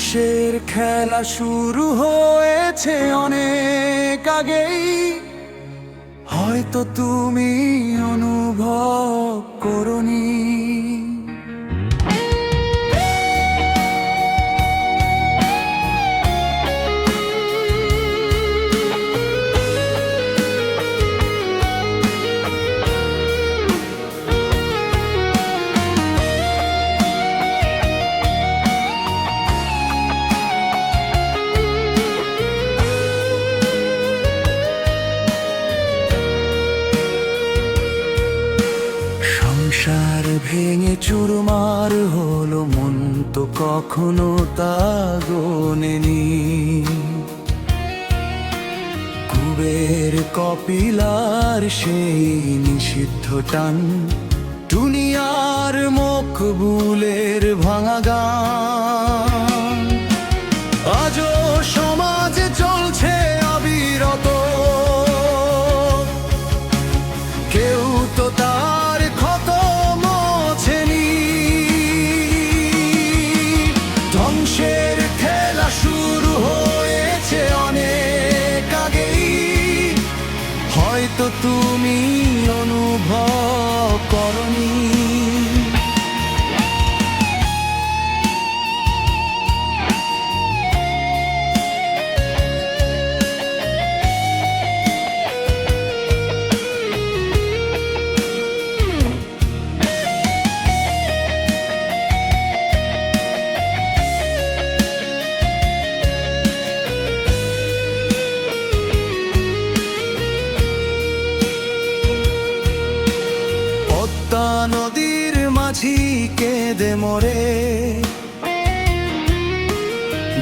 ধ্বংসের খেলা শুরু হয়েছে অনেক আগেই, হয়তো তুমি অনুভব করনি। সংসার ভেঙে চুরমার হলো, মন তো কখনো তা গোনেনি। কুবের কপিলার সেই নিষিদ্ধ টান, দুনিয়ার মকবুলের ভাঙা গান, আজও সমাজে চলছে অবিরত। কেউ তো তার ক্ষত মোছেনি। ধ্বংসের খেলা শুরু হয়েছে অনেক আগেই, হয়তো তুমি অনুভব করনি। নদীর মাঝি কেঁদে মরে,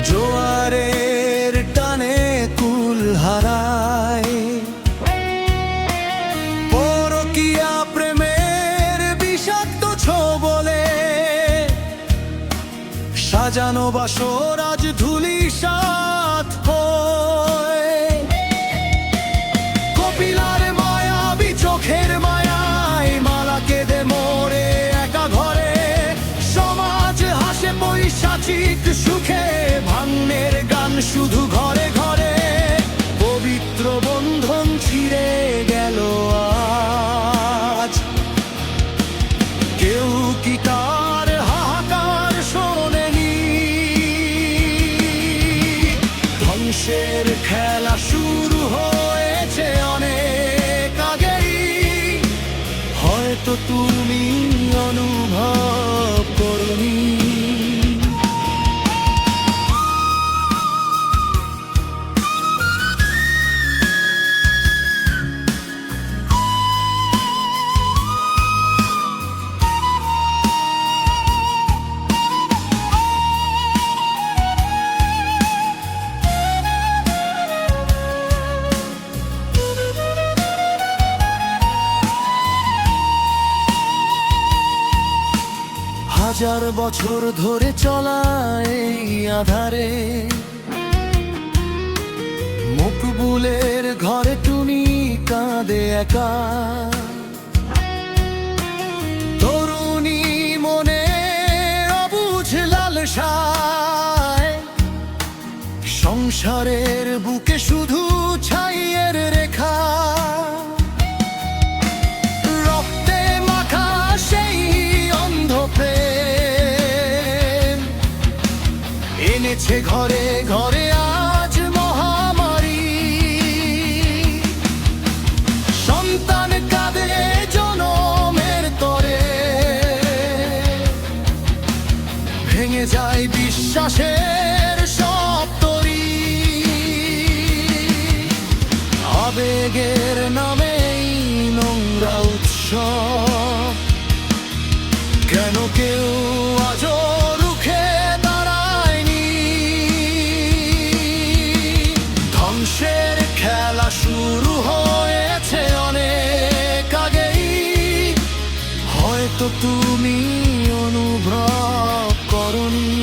জোয়ারের টানে কুল হারায়। পরকীয়া প্রেমের বিষাক্ত ছোবলে সাজানো বাসর আজ ধূলিসাৎ হয়। কপিলার মায়াবী চোখের মায়ায় মালা কেঁদে মোরে একা ঘরে। সমাজ হাসে পৈশাচিক সুখে, ভাঙনের গান শুধু ঘরে ঘরে। পবিত্র বন্ধন ছিঁড়ে গেল আজ, কেউ কি তার হাহাকার শোনেনি? ধ্বংসের খেলা শুরু হয়েছে অনেক আগেই, হয়তো তুমি অনুভব করনি। হাজার বছর ধরে চলা এই আধারে, মকবুলের ঘরে টুনি কাঁদে একা। তরুণী মনে অবুঝ লালসায়, সংসারের বুকে শুধু ছাইয়ের রেখা। রক্তে মাখা সেই অন্ধ প্রেম এনেছে ঘরে ঘরে আজ মহামারী। সন্তান কাঁদে জনমের তরে, ভেঙে যায় বিশ্বাসের সব তরী। আবেগের নামেই নোংরা উৎসব, কেন কেউ আজও রুখে দাঁড়ায়নি? ধ্বংসের খেলা শুরু হয়েছে অনেক আগেই, হয়তো তুমি অনুভব করনি।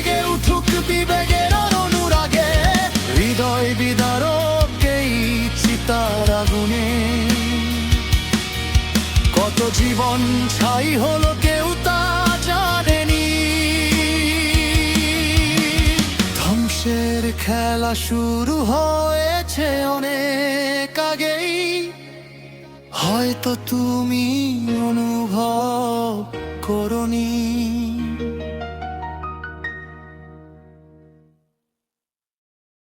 জেগে উঠুক বিবেকের অনুরাগে, হৃদয় বিদারক এই চিতার আগুনে। কত জীবন ছাই হলো কেউ তা জানেনি, ধ্বংসের খেলা শুরু হয়েছে অনেক আগেই, হয়তো তুমি অনুভব করনি।